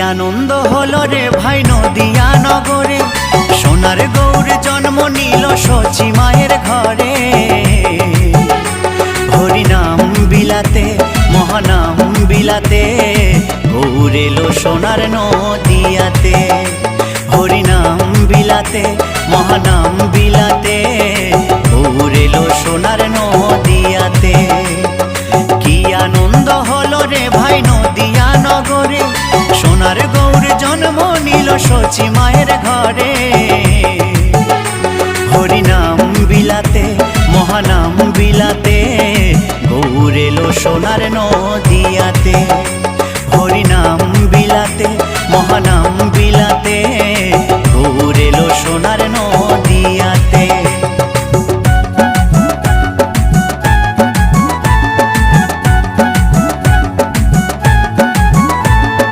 আনন্দ হলো রে ভাই নদিয়া নগরে, সোনার গৌর জন্ম নিল সচি মায়ের ঘরে। হরিনাম বিলাতে মহানাম বিলাতে, গৌর এলো সোনার নদিয়াতে। হরিনাম বিলাতে মহানাম বিলাতে, গৌর এলো সোনার নদিয়াতে। কি আনন্দ হলো রে ভাই নদিয়া নগরে, সোনার গৌর জন্ম নিল সচি মায়ের ঘরে। হরিনাম বিলাতে মহানাম বিলাতে, গৌর এলো সোনার নদিয়াতে।